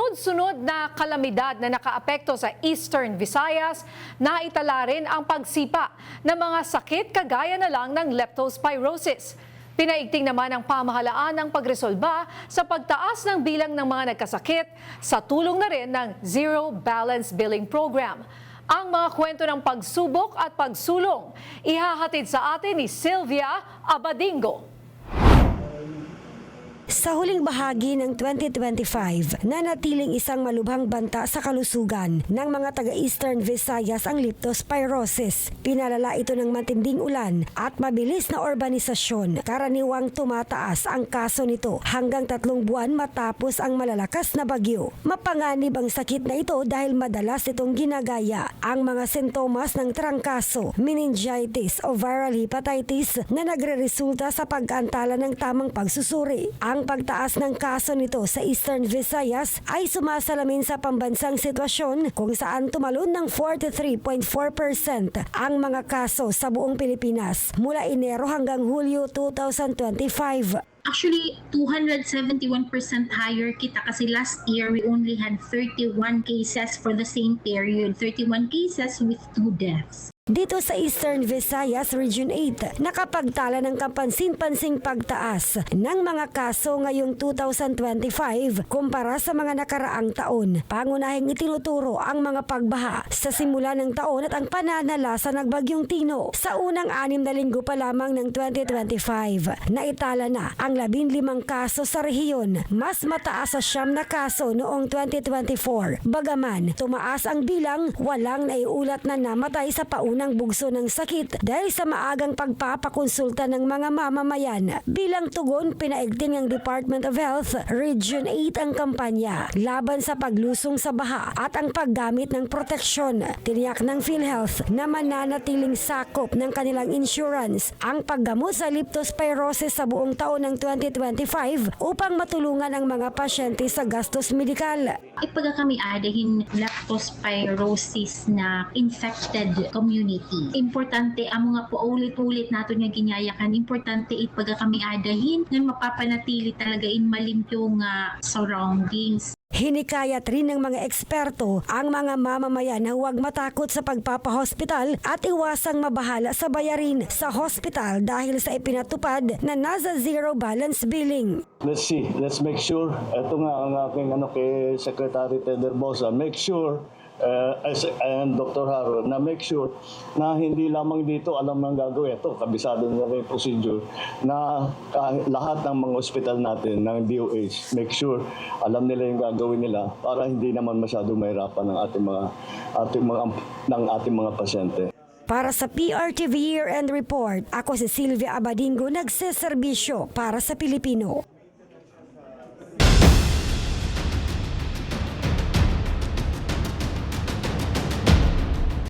Sunod-sunod na kalamidad na nakaapekto sa Eastern Visayas, naitala rin ang pagsipa ng mga sakit kagaya na lang ng leptospirosis. Pinaigting naman ng pamahalaan ang pagresolba sa pagtaas ng bilang ng mga nagkasakit sa tulong na rin ng Zero Balance Billing Program. Ang mga kwento ng pagsubok at pagsulong, ihahatid sa atin ni Sylvia Abadingo. Sa huling bahagi ng 2025, nanatiling isang malubhang banta sa kalusugan ng mga taga-Eastern Visayas ang leptospirosis. Pinalala ito ng matinding ulan at mabilis na urbanisasyon. Karaniwang tumataas ang kaso nito hanggang 3 buwan matapos ang malalakas na bagyo. Mapanganib ang sakit na ito dahil madalas itong ginagaya ang mga sintomas ng trangkaso, meningitis o viral hepatitis na nagreresulta sa pag-antala ng tamang pagsusuri. Ang pagtaas ng kaso nito sa Eastern Visayas ay sumasalamin sa pambansang sitwasyon kung saan tumalon ng 43.4% ang mga kaso sa buong Pilipinas mula Enero hanggang Hulyo 2025. Actually, 271% higher kita kasi last year we only had 31 cases for the same period, 31 cases with 2 deaths. Dito sa Eastern Visayas Region 8, nakapagtala ng kapansin-pansing pagtaas ng mga kaso ngayong 2025 kumpara sa mga nakaraang taon. Pangunahing itinuturo ang mga pagbaha sa simula ng taon at ang pananalasa ng Bagyong Tino. Sa unang 6 na linggo pa lamang ng 2025, naitala na ang 15 kaso sa rehiyon, mas mataas sa 9 na kaso noong 2024. Bagaman, tumaas ang bilang, walang naiulat na namatay sa paunang bugso ng sakit dahil sa maagang pagpapakonsulta ng mga mamamayan. Bilang tugon, pinaigting ng Department of Health Region 8 ang kampanya laban sa paglusong sa baha at ang paggamit ng proteksyon. Tiniyak ng PhilHealth na mananatiling sakop ng kanilang insurance ang paggamot sa leptospirosis sa buong taon ng 2025 upang matulungan ang mga pasyente sa gastos medikal. Ipag kami adahin leptospirosis na infected community. Importante ang mga paulit-ulit nato nga ginyayakan. Importante ipag kami adahin nga mapapanatili talaga in malimpyo nga surroundings. Hinikayat rin ng mga eksperto ang mga mamamayan na huwag matakot sa pagpapahospital at iwasang mabahala sa bayarin sa hospital dahil sa ipinatupad na nasa zero balance billing. Let's see, let's make sure, ito nga ang aking kay Secretary Ted Herbosa, make sure and Dr. Haro, na make sure na hindi lamang dito alam nang gagawin. Ito, kabisado na yung procedure na lahat ng mga ospital natin ng DOH, make sure alam nila yung gagawin nila para hindi naman masyado mahirapan ng ating mga pasyente. Para sa PRTV Year-End Report, ako si Sylvia Abadingo, nagseserbisyo para sa Pilipino.